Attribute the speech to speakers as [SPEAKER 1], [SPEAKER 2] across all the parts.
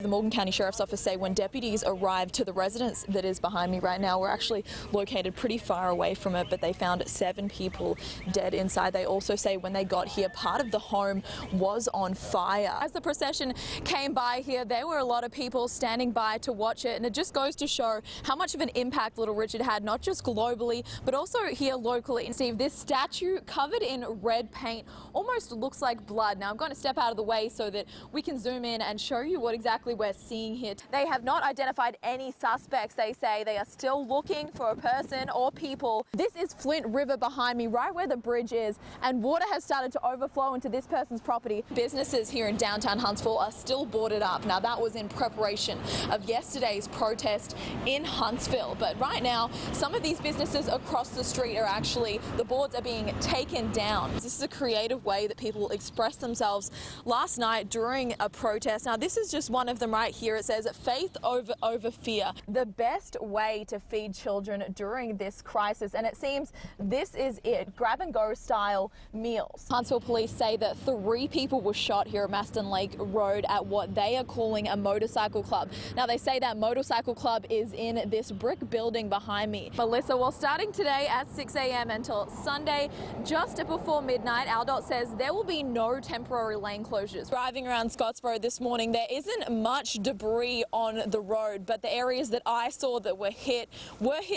[SPEAKER 1] The Morgan County Sheriff's Office say when deputies arrived to the residence that is behind me right now, we're actually located pretty far away from it, but they found 7 people dead inside. They also say when they got here, part of the home was on fire. As the procession came by here, there were a lot of people standing by to watch it, and it just goes to show how much of an impact Little Richard had, not just globally, but also here locally. And Steve, this statue covered in red paint almost looks like blood. Now I'm going to step out of the way so that we can zoom in and show you what exactly we're seeing here. They have not identified any suspects. They say they are still looking for a person or people. This is Flint River behind me, right where the bridge is, and water has started to overflow into this person's property. Businesses here in downtown Huntsville are still boarded up. Now that was in preparation of yesterday's protest in Huntsville, but right now some of these businesses across the street are actually, the boards are being taken down. This is a creative way that people express themselves last night during a protest. Now this is just one of them right here. It says faith over fear. The best way to feed children during this crisis, and it seems this is it, grab and go style meals. Huntsville police say that 3 people were shot here at Maston Lake Road at what they are calling a motorcycle club. Now they say that motorcycle club is in this brick building behind me. Melissa, well, starting today at 6 a.m. until Sunday just before midnight, ALDOT says there will be no temporary lane closures. Driving around Scottsboro this morning, there isn't much debris on the road, but the areas that I saw that were hit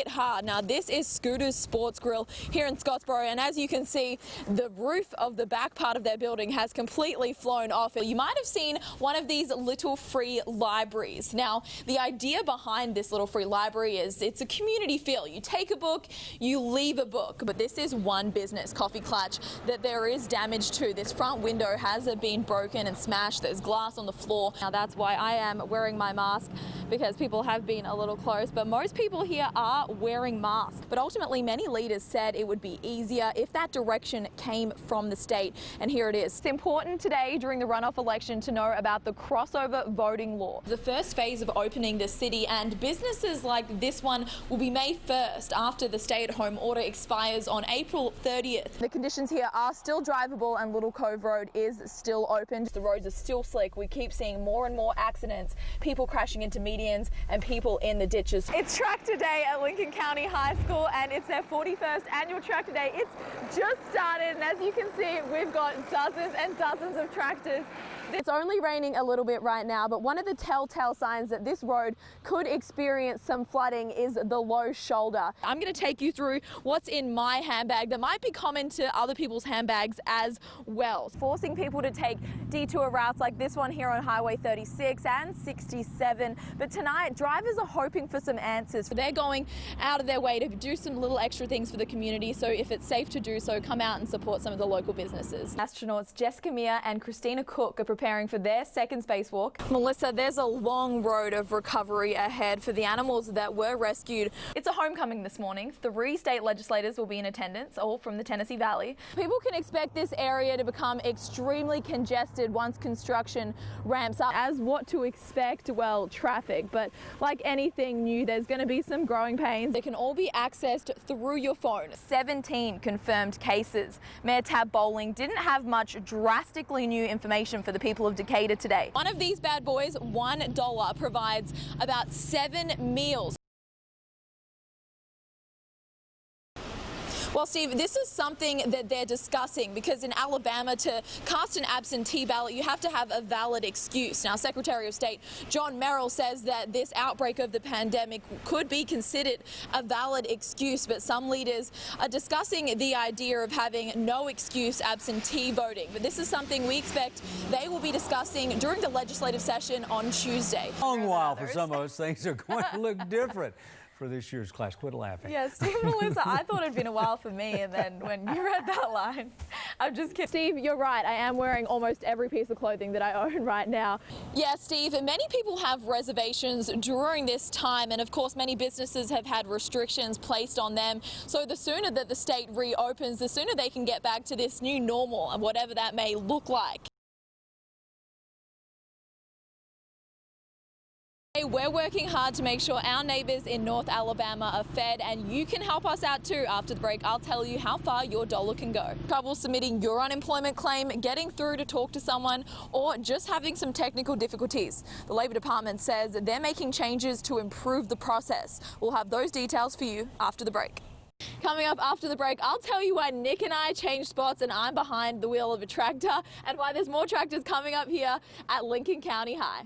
[SPEAKER 1] hard. Now this is Scooter's Sports Grill here in Scottsboro, and as you can see, the roof of the back part of their building has completely flown off. You might have seen one of these little free libraries. Now the idea behind this little free library is it's a community feel. You take a book, you leave a book, but this is one business, Coffee Clutch, that there is damage to. This front window has been broken and smashed. There's glass on the floor. Now that's why I am wearing my mask, because people have been a little close, but most people here are wearing masks. But ultimately many leaders said it would be easier if that direction came from the state, and here it is. It's important today during the runoff election to know about the crossover voting law. The first phase of opening the city and businesses like this one will be May 1st after the stay-at-home order expires on April 30th. The conditions here are still drivable and Little Cove Road is still open. The roads are still slick. We keep seeing more and more accidents, people crashing into medians and people in the ditches. It's Tractor Day at Lincoln County High School, and it's their 41st annual Tractor Day. It's just started, and as you can see, we've got dozens and dozens of tractors. It's only raining a little bit right now, but one of the telltale signs that this road could experience some flooding is the low shoulder. I'm going to take you through what's in my handbag that might be common to other people's handbags as well. Forcing people to take detour routes like this one here on Highway 36 and 67. But tonight, drivers are hoping for some answers. They're going out of their way to do some little extra things for the community, so if it's safe to do so, come out and support some of the local businesses. Astronauts Jessica Meir and Christina Cook are preparing for their second spacewalk. Melissa, there's a long road of recovery ahead for the animals that were rescued. It's a homecoming this morning. 3 state legislators will be in attendance, all from the Tennessee Valley. People can expect this area to become extremely congested once construction ramps up. As what to expect? Well, traffic, but like anything new, there's going to be some growing pains. They can all be accessed through your phone. 17 confirmed cases. Mayor Tab Bowling didn't have much drastically new information for the people of Decatur today. One of these bad boys, $1, provides about 7 meals. Well, Steve, this is something that they're discussing, because in Alabama, to cast an absentee ballot, you have to have a valid excuse. Now, Secretary of State John Merrill says that this outbreak of the pandemic could be considered a valid excuse, but some leaders are discussing the idea of having no excuse absentee voting. But this is something we expect they will be discussing during the legislative session on Tuesday.
[SPEAKER 2] A long while for some of us, things are going to look different for this year's class. Quit laughing.
[SPEAKER 1] Yeah, Steve and Melissa, I thought it'd been a while for me, and then when you read that line, I'm just kidding. Steve, you're right. I am wearing almost every piece of clothing that I own right now. Yeah, Steve, many people have reservations during this time, and of course many businesses have had restrictions placed on them. So the sooner that the state reopens, the sooner they can get back to this new normal, and whatever that may look like. We're working hard to make sure our neighbours in North Alabama are fed, and you can help us out too. After the break, I'll tell you how far your dollar can go. Trouble submitting your unemployment claim, getting through to talk to someone, or just having some technical difficulties. The Labor Department says they're making changes to improve the process. We'll have those details for you after the break. Coming up after the break, I'll tell you why Nick and I changed spots and I'm behind the wheel of a tractor, and why there's more tractors coming up here at Lincoln County High.